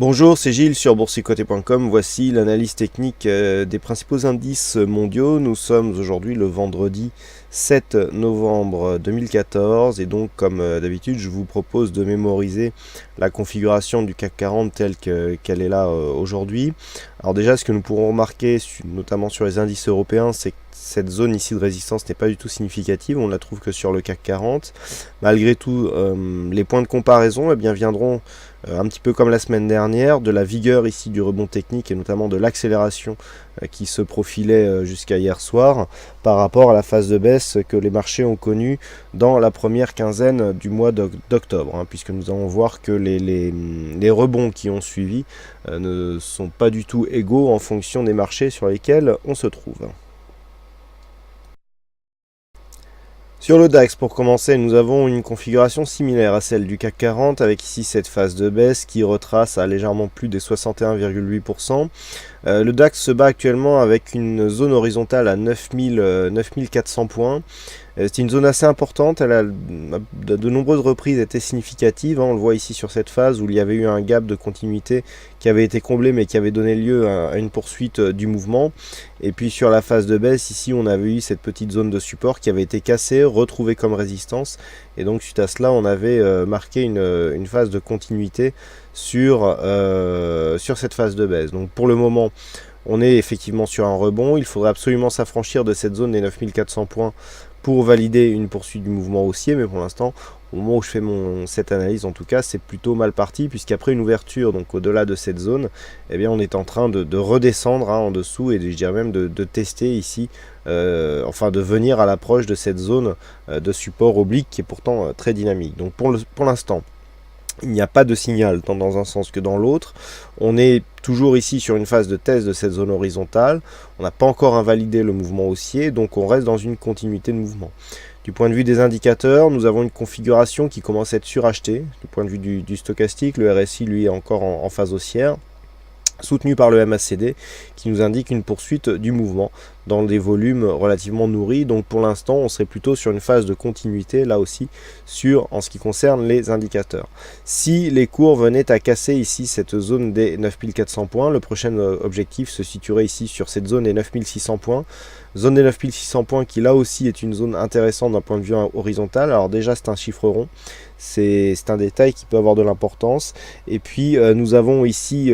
Bonjour, c'est Gilles sur boursicoté.com. Voici l'analyse technique des principaux indices mondiaux. Nous sommes aujourd'hui le vendredi 7 novembre 2014 et donc comme d'habitude je vous propose de mémoriser la configuration du CAC 40 telle qu'elle est là aujourd'hui. Alors déjà, ce que nous pourrons remarquer notamment sur les indices européens, c'est que cette zone ici de résistance n'est pas du tout significative, on la trouve que sur le CAC 40. Malgré tout, les points de comparaison viendront un petit peu comme la semaine dernière, de la vigueur ici du rebond technique et notamment de l'accélération qui se profilait jusqu'à hier soir par rapport à la phase de baisse que les marchés ont connue dans la première quinzaine du mois d'octobre, puisque nous allons voir que les rebonds qui ont suivi ne sont pas du tout égaux en fonction des marchés sur lesquels on se trouve. Sur le DAX, pour commencer, nous avons une configuration similaire à celle du CAC 40, avec ici cette phase de baisse qui retrace à légèrement plus des 61,8%. Le DAX se bat actuellement avec une zone horizontale à 9400 points. C'est une zone assez importante, elle a de nombreuses reprises été significative, on le voit ici sur cette phase où il y avait eu un gap de continuité qui avait été comblé mais qui avait donné lieu à une poursuite du mouvement. Et puis sur la phase de baisse, ici on avait eu cette petite zone de support qui avait été cassée, retrouvée comme résistance, et donc suite à cela on avait marqué une phase de continuité sur cette phase de baisse. Donc pour le moment on est effectivement sur un rebond, il faudrait absolument s'affranchir de cette zone des 9400 points pour valider une poursuite du mouvement haussier, mais pour l'instant, au moment où je fais cette analyse, en tout cas, c'est plutôt mal parti, puisqu'après une ouverture, donc au-delà de cette zone, on est en train de redescendre en dessous, et je dirais même de tester ici, de venir à l'approche de cette zone de support oblique qui est pourtant très dynamique. Donc pour l'instant, il n'y a pas de signal tant dans un sens que dans l'autre. On est toujours ici sur une phase de test de cette zone horizontale. On n'a pas encore invalidé le mouvement haussier, donc on reste dans une continuité de mouvement. Du point de vue des indicateurs, nous avons une configuration qui commence à être surachetée. Du point de vue du stochastique, le RSI lui est encore en phase haussière, soutenu par le MACD qui nous indique une poursuite du mouvement dans des volumes relativement nourris. Donc pour l'instant on serait plutôt sur une phase de continuité là aussi en ce qui concerne les indicateurs. Si les cours venaient à casser ici cette zone des 9400 points, le prochain objectif se situerait ici sur cette zone des 9600 points. Zone des 9600 points qui là aussi est une zone intéressante d'un point de vue horizontal. Alors déjà c'est un chiffre rond, c'est un détail qui peut avoir de l'importance. Et puis nous avions ici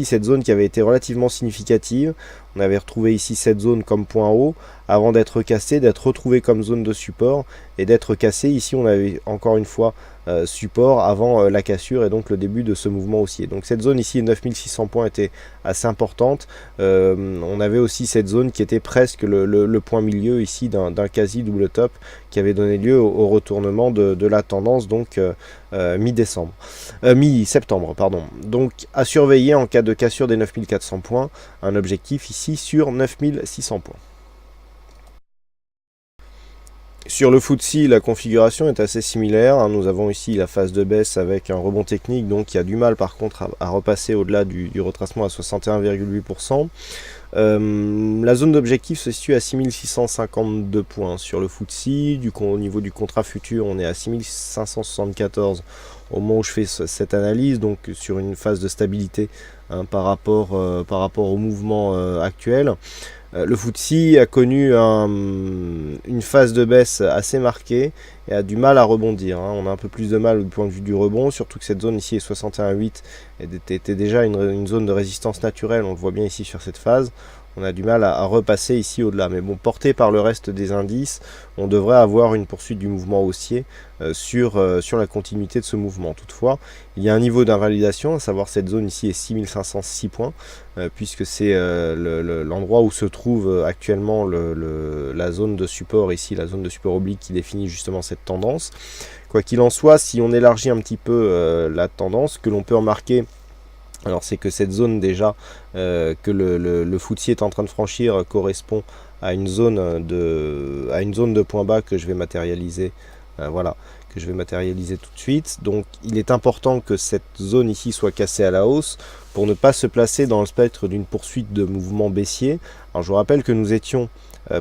cette zone qui avait été relativement significative. On avait retrouvé ici cette zone comme point haut avant d'être cassé, d'être retrouvé comme zone de support et d'être cassé. Ici on avait encore une fois support avant la cassure et donc le début de ce mouvement haussier. Donc cette zone ici 9600 points était assez importante. On avait aussi cette zone qui était presque le point milieu ici d'un quasi double top qui avait donné lieu au retournement de la tendance donc mi-septembre pardon. Donc à surveiller en cas de cassure des 9400 points, un objectif ici sur 9600 points. Sur le FTSE, la configuration est assez similaire. Nous avons ici la phase de baisse avec un rebond technique donc qui a du mal par contre à repasser au-delà du retracement à 61,8%. La zone d'objectif se situe à 6652 points sur le FTSE. Au niveau du contrat futur, on est à 6574 au moment où je fais cette analyse, donc sur une phase de stabilité par rapport au mouvement actuel. Le FTSE a connu une phase de baisse assez marquée et a du mal à rebondir. On a un peu plus de mal du point de vue du rebond, surtout que cette zone ici est 61,8 était déjà une zone de résistance naturelle, on le voit bien ici sur cette phase. On a du mal à repasser ici au-delà. Mais bon, porté par le reste des indices, on devrait avoir une poursuite du mouvement haussier sur la continuité de ce mouvement. Toutefois, il y a un niveau d'invalidation, à savoir cette zone ici est 6506 points, puisque c'est l'endroit où se trouve actuellement la zone de support ici, la zone de support oblique qui définit justement cette tendance. Quoi qu'il en soit, si on élargit un petit peu la tendance, que l'on peut remarquer, alors c'est que cette zone déjà que le FTSE est en train de franchir correspond à une zone de point bas que je vais matérialiser, que je vais matérialiser tout de suite. Donc il est important que cette zone ici soit cassée à la hausse pour ne pas se placer dans le spectre d'une poursuite de mouvement baissier. Alors je vous rappelle que nous étions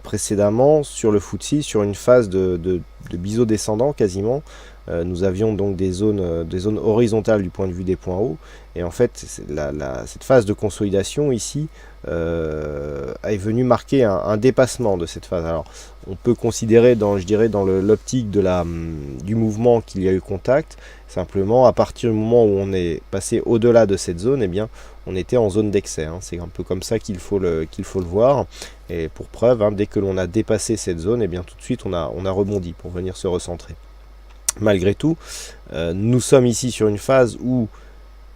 précédemment sur le FTSE sur une phase de biseau descendant quasiment, nous avions donc des zones horizontales du point de vue des points hauts. Et en fait, cette phase de consolidation ici est venue marquer un dépassement de cette phase. Alors, on peut considérer, je dirais, dans l'optique du mouvement qu'il y a eu contact. Simplement, à partir du moment où on est passé au-delà de cette zone, eh bien, on était en zone d'excès. C'est un peu comme ça qu'il faut le voir. Et pour preuve, dès que l'on a dépassé cette zone, eh bien, tout de suite, on a rebondi pour venir se recentrer. Malgré tout, nous sommes ici sur une phase où,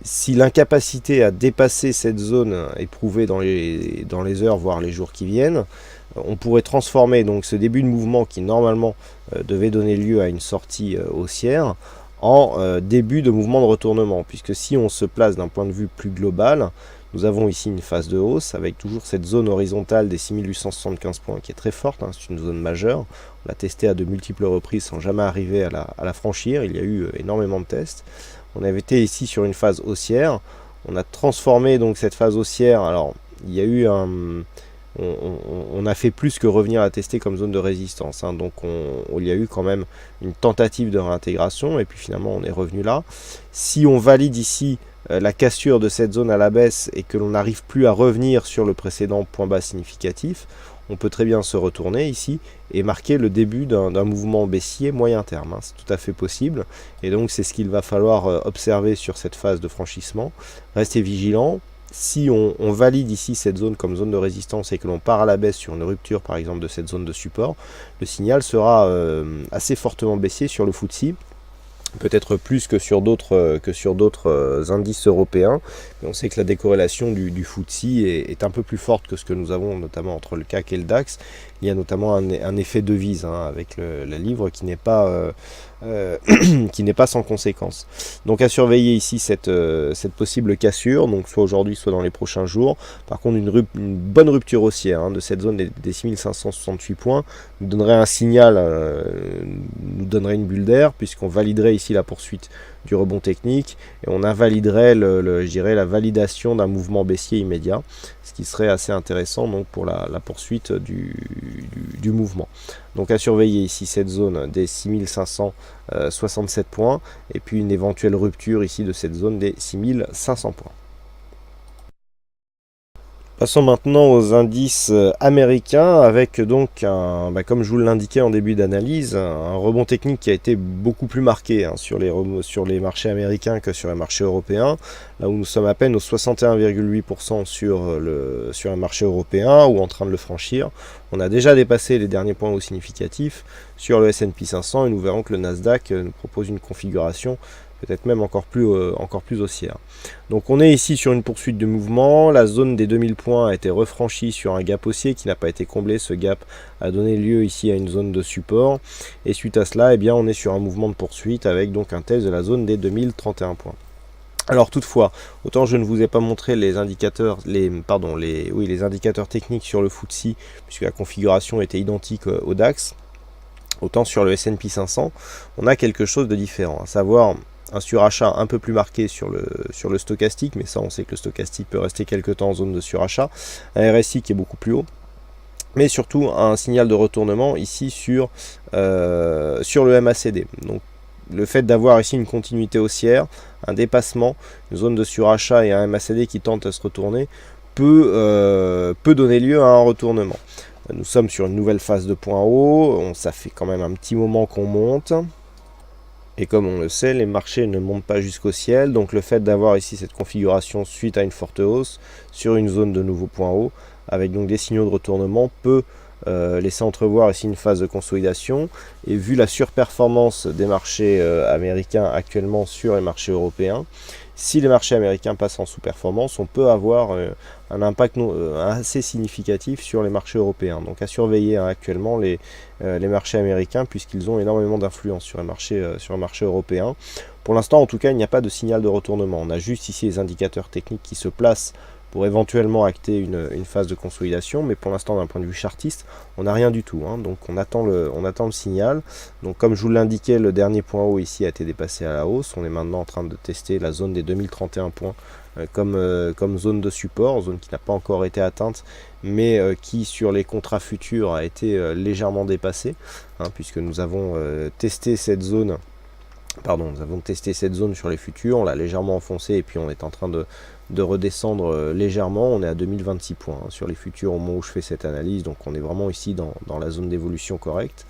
si l'incapacité à dépasser cette zone est prouvée dans les heures, voire les jours qui viennent, on pourrait transformer donc ce début de mouvement qui normalement devait donner lieu à une sortie haussière en début de mouvement de retournement, puisque si on se place d'un point de vue plus global, nous avons ici une phase de hausse avec toujours cette zone horizontale des 6875 points qui est très forte, c'est une zone majeure. On l'a testé à de multiples reprises sans jamais arriver à la franchir. Il y a eu énormément de tests. On avait été ici sur une phase haussière. On a transformé donc cette phase haussière. Alors, il y a eu on a fait plus que revenir à tester comme zone de résistance. Donc, il y a eu quand même une tentative de réintégration. Et puis finalement, on est revenu là. Si on valide ici la cassure de cette zone à la baisse et que l'on n'arrive plus à revenir sur le précédent point bas significatif, on peut très bien se retourner ici et marquer le début d'un mouvement baissier moyen terme. C'est tout à fait possible. Et donc c'est ce qu'il va falloir observer sur cette phase de franchissement. Restez vigilants. Si on valide ici cette zone comme zone de résistance et que l'on part à la baisse sur une rupture par exemple de cette zone de support, le signal sera assez fortement baissier sur le FTSE. Peut-être plus que sur d'autres indices européens. Mais on sait que la décorrélation du FTSE est un peu plus forte que ce que nous avons notamment entre le CAC et le DAX. Il y a notamment un effet devise avec la livre qui n'est pas sans conséquence. Donc à surveiller ici cette possible cassure, donc soit aujourd'hui soit dans les prochains jours. Par contre une bonne rupture haussière de cette zone des 6568 points nous donnerait un signal, nous donnerait une bulle d'air, puisqu'on validerait ici la poursuite du rebond technique et on invaliderait je dirais la validation d'un mouvement baissier immédiat, ce qui serait assez intéressant donc pour la poursuite du mouvement. Donc à surveiller ici cette zone des 6567 points et puis une éventuelle rupture ici de cette zone des 6500 points. Passons maintenant aux indices américains avec donc, comme je vous l'indiquais en début d'analyse, un rebond technique qui a été beaucoup plus marqué sur les marchés américains que sur les marchés européens. Là où nous sommes à peine aux 61,8% sur un marché européen ou en train de le franchir. On a déjà dépassé les derniers points hauts significatifs sur le S&P 500 et nous verrons que le Nasdaq nous propose une configuration peut-être même encore plus haussière. Donc on est ici sur une poursuite de mouvement, la zone des 2000 points a été refranchie sur un gap haussier qui n'a pas été comblé, ce gap a donné lieu ici à une zone de support, et suite à cela, on est sur un mouvement de poursuite avec donc un test de la zone des 2031 points. Alors toutefois, autant je ne vous ai pas montré les indicateurs, les indicateurs techniques sur le FTSE, puisque la configuration était identique au DAX, autant sur le S&P 500, on a quelque chose de différent, à savoir un surachat un peu plus marqué sur le stochastique, mais ça on sait que le stochastique peut rester quelques temps en zone de surachat, un RSI qui est beaucoup plus haut, mais surtout un signal de retournement ici sur le MACD. Donc le fait d'avoir ici une continuité haussière, un dépassement, une zone de surachat et un MACD qui tente à se retourner peut donner lieu à un retournement. Nous sommes sur une nouvelle phase de point haut, ça fait quand même un petit moment qu'on monte. Et comme on le sait, les marchés ne montent pas jusqu'au ciel, donc le fait d'avoir ici cette configuration suite à une forte hausse sur une zone de nouveaux points hauts, avec donc des signaux de retournement, peut laisser entrevoir ici une phase de consolidation. Et vu la surperformance des marchés américains actuellement sur les marchés européens, si les marchés américains passent en sous-performance, on peut avoir un impact assez significatif sur les marchés européens. Donc à surveiller actuellement les marchés américains, puisqu'ils ont énormément d'influence sur les marchés européens. Pour l'instant, en tout cas, il n'y a pas de signal de retournement. On a juste ici les indicateurs techniques qui se placent pour éventuellement acter une phase de consolidation, mais pour l'instant d'un point de vue chartiste, on n'a rien du tout, donc on attend le signal. Donc comme je vous l'indiquais, le dernier point haut ici a été dépassé à la hausse, on est maintenant en train de tester la zone des 2031 points comme zone de support, zone qui n'a pas encore été atteinte, mais qui sur les contrats futurs a été légèrement dépassée, puisque nous avons testé cette zone Pardon, nous avons testé cette zone sur les futurs, on l'a légèrement enfoncé et puis on est en train de redescendre légèrement. On est à 2026 points hein, sur les futurs au moment où je fais cette analyse, donc on est vraiment ici dans la zone d'évolution correcte.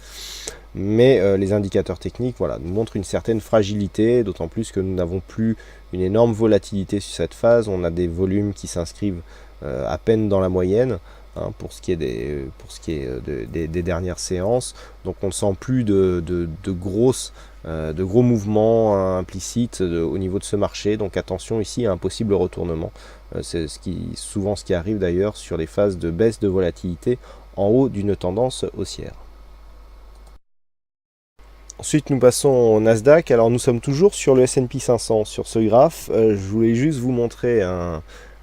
Mais les indicateurs techniques voilà, nous montrent une certaine fragilité, d'autant plus que nous n'avons plus une énorme volatilité sur cette phase. On a des volumes qui s'inscrivent à peine dans la moyenne. Hein, pour ce qui est des dernières séances, donc on ne sent plus de gros mouvements implicites au niveau de ce marché, donc attention ici à un possible retournement. C'est souvent ce qui arrive d'ailleurs sur les phases de baisse de volatilité en haut d'une tendance haussière. Ensuite, nous passons au Nasdaq. Alors, nous sommes toujours sur le S&P 500 sur ce graphe. Je voulais juste vous montrer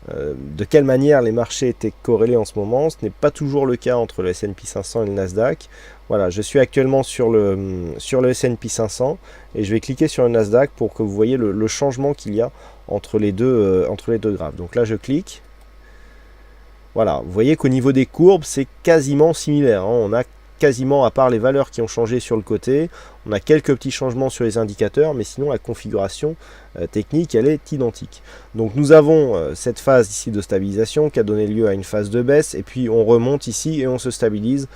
de quelle manière les marchés étaient corrélés en ce moment. Ce n'est pas toujours le cas entre le S&P 500 et le Nasdaq. Voilà, je suis actuellement sur le S&P 500 et je vais cliquer sur le Nasdaq pour que vous voyez le changement qu'il y a entre les deux graphes. Donc là, je clique. Voilà, vous voyez qu'au niveau des courbes, c'est quasiment similaire. Hein. On a quasiment, à part les valeurs qui ont changé sur le côté, on a quelques petits changements sur les indicateurs, mais sinon la configuration technique, elle est identique. Donc nous avons cette phase ici de stabilisation qui a donné lieu à une phase de baisse, et puis on remonte ici et on se stabilise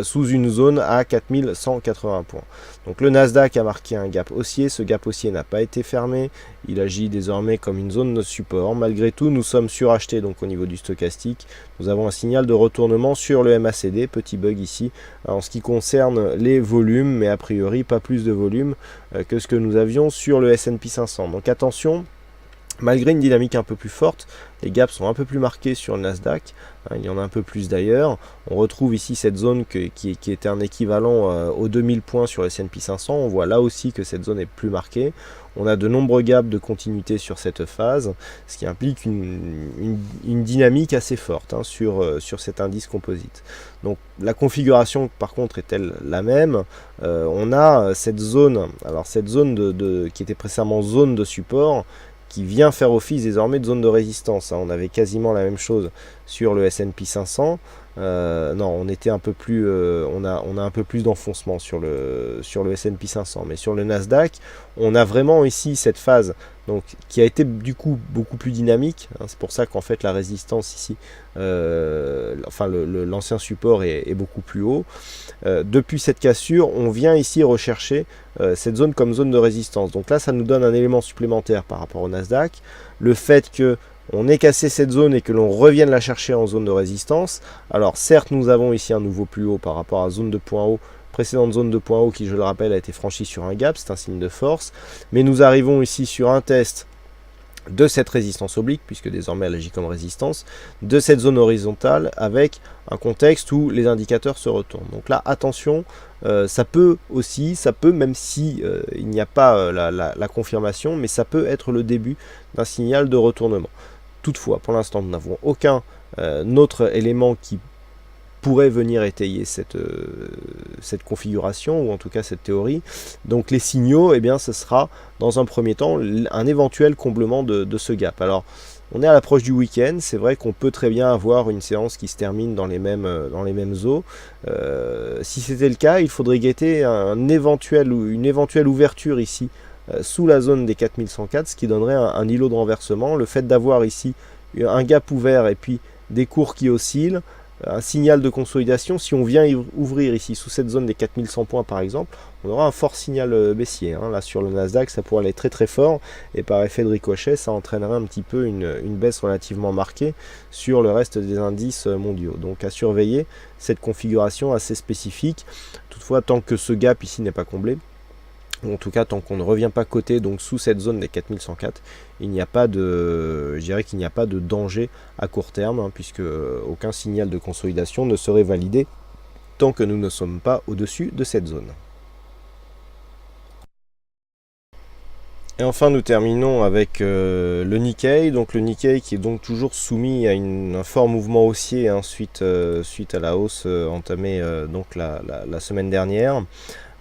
sous une zone à 4180 points. Donc le Nasdaq a marqué un gap haussier, ce gap haussier n'a pas été fermé, il agit désormais comme une zone de support. Malgré tout, nous sommes surachetés donc au niveau du stochastique. Nous avons un signal de retournement sur le MACD, petit bug ici, en ce qui concerne les volumes, mais a priori pas plus de volume que ce que nous avions sur le S&P 500. Donc attention, malgré une dynamique un peu plus forte, les gaps sont un peu plus marqués sur le Nasdaq, hein, il y en a un peu plus d'ailleurs. On retrouve ici cette zone qui était un équivalent aux 2000 points sur le S&P 500, on voit là aussi que cette zone est plus marquée. On a de nombreux gaps de continuité sur cette phase, ce qui implique une dynamique assez forte hein, sur cet indice composite. Donc la configuration par contre est-elle la même? On a cette zone, alors cette zone qui était précédemment zone de support, qui vient faire office désormais de zone de résistance. On avait quasiment la même chose sur le S&P 500. Non, on était un peu plus, on a un peu plus d'enfoncement sur le S&P 500, mais sur le Nasdaq, on a vraiment ici cette phase donc qui a été du coup beaucoup plus dynamique. Hein, c'est pour ça qu'en fait la résistance ici, enfin l'ancien support est beaucoup plus haut. Depuis cette cassure, on vient ici rechercher cette zone comme zone de résistance. Donc là, ça nous donne un élément supplémentaire par rapport au Nasdaq. Le fait que on ait cassé cette zone et que l'on revienne la chercher en zone de résistance. Alors certes, nous avons ici un nouveau plus haut par rapport à zone de point haut, précédente zone de point haut qui, je le rappelle, a été franchie sur un gap, c'est un signe de force. Mais nous arrivons ici sur un test de cette résistance oblique, puisque désormais elle agit comme résistance, de cette zone horizontale avec un contexte où les indicateurs se retournent. Donc là, attention, ça peut même si il n'y a pas la confirmation, mais ça peut être le début d'un signal de retournement. Toutefois, pour l'instant, nous n'avons aucun autre élément qui pourrait venir étayer cette configuration, ou en tout cas cette théorie. Donc les signaux, eh bien, ce sera dans un premier temps un éventuel comblement de ce gap. Alors, on est à l'approche du week-end, c'est vrai qu'on peut très bien avoir une séance qui se termine dans les mêmes eaux. Si c'était le cas, il faudrait guetter une éventuelle ouverture ici, sous la zone des 4104, ce qui donnerait un îlot de renversement. Le fait d'avoir ici un gap ouvert et puis des cours qui oscillent, un signal de consolidation, si on vient ouvrir ici sous cette zone des 4100 points par exemple, on aura un fort signal baissier. Hein. Là sur le Nasdaq, ça pourrait aller très très fort, et par effet de ricochet, ça entraînerait un petit peu une baisse relativement marquée sur le reste des indices mondiaux. Donc à surveiller cette configuration assez spécifique. Toutefois, tant que ce gap ici n'est pas comblé, ou en tout cas tant qu'on ne revient pas coté donc sous cette zone des 4104, il n'y a pas de, je dirais qu'il n'y a pas de danger à court terme, hein, puisque aucun signal de consolidation ne serait validé tant que nous ne sommes pas au-dessus de cette zone. Et enfin, nous terminons avec le Nikkei. Donc le Nikkei qui est donc toujours soumis à un fort mouvement haussier hein, suite à la hausse entamée donc la semaine dernière.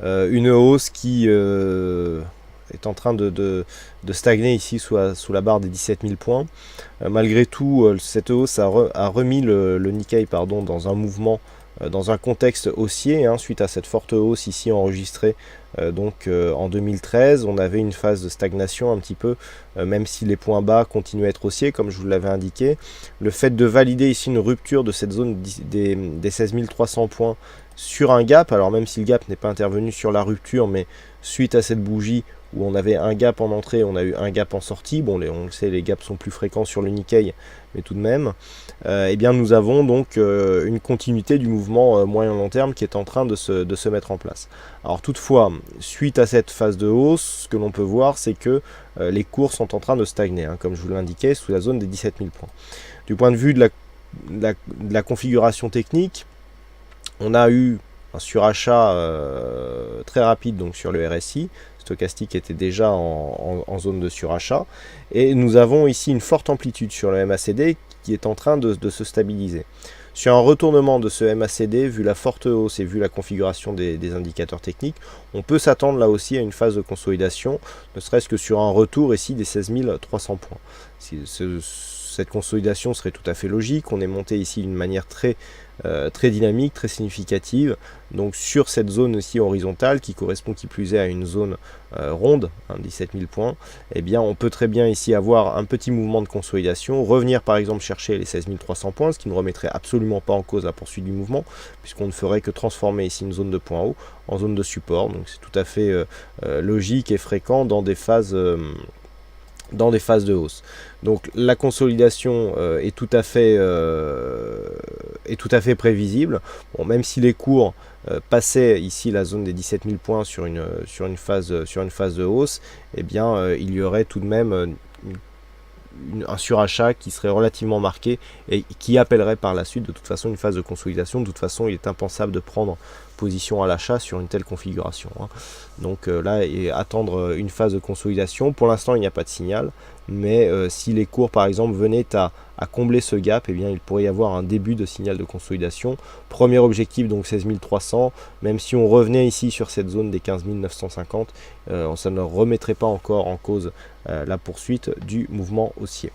Une hausse qui est en train de stagner ici sous la barre des 17 000 points. Malgré tout, cette hausse a remis le Nikkei dans un mouvement dans un contexte haussier, hein, suite à cette forte hausse ici enregistrée en 2013. On avait une phase de stagnation un petit peu, même si les points bas continuaient à être haussiers, comme je vous l'avais indiqué. Le fait de valider ici une rupture de cette zone des 16 300 points sur un gap, alors même si le gap n'est pas intervenu sur la rupture, mais suite à cette bougie où on avait un gap en entrée, on a eu un gap en sortie. Bon, on le sait, les gaps sont plus fréquents sur le Nikkei, mais tout de même, eh bien nous avons donc une continuité du mouvement moyen-long terme qui est en train de se mettre en place. Alors toutefois, suite à cette phase de hausse, ce que l'on peut voir, c'est que les cours sont en train de stagner, hein, comme je vous l'indiquais, sous la zone des 17 000 points. Du point de vue de la configuration technique, on a eu un surachat très rapide donc sur le RSI. Stochastique était déjà en zone de surachat. Et nous avons ici une forte amplitude sur le MACD qui est en train de se stabiliser. Sur un retournement de ce MACD, vu la forte hausse et vu la configuration des indicateurs techniques, on peut s'attendre là aussi à une phase de consolidation, ne serait-ce que sur un retour ici des 16 300 points. Cette consolidation serait tout à fait logique. On est monté ici d'une manière très dynamique, très significative, donc sur cette zone aussi horizontale qui correspond qui plus est à une zone ronde, 17 000 points, eh bien on peut très bien ici avoir un petit mouvement de consolidation, revenir par exemple chercher les 16 300 points, ce qui ne remettrait absolument pas en cause la poursuite du mouvement, puisqu'on ne ferait que transformer ici une zone de point haut en zone de support, donc c'est tout à fait logique et fréquent dans des phases de hausse. Donc la consolidation est tout à fait prévisible. Bon, même si les cours passaient ici la zone des 17 000 points sur une phase de hausse, eh bien il y aurait tout de même un surachat qui serait relativement marqué et qui appellerait par la suite de toute façon une phase de consolidation. De toute façon, il est impensable de prendre position à l'achat sur une telle configuration, hein. Donc là, et attendre une phase de consolidation. Pour l'instant, il n'y a pas de signal, mais si les cours par exemple venaient à combler ce gap, eh bien il pourrait y avoir un début de signal de consolidation. Premier objectif donc 16 300, même si on revenait ici sur cette zone des 15 950, ça ne remettrait pas encore en cause la poursuite du mouvement haussier.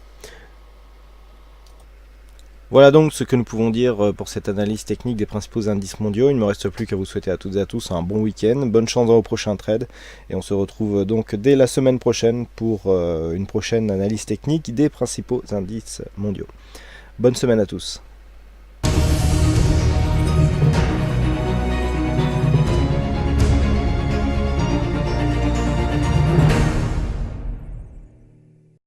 Voilà donc ce que nous pouvons dire pour cette analyse technique des principaux indices mondiaux. Il ne me reste plus qu'à vous souhaiter à toutes et à tous un bon week-end, bonne chance dans vos prochains trades, et on se retrouve donc dès la semaine prochaine pour une prochaine analyse technique des principaux indices mondiaux. Bonne semaine à tous.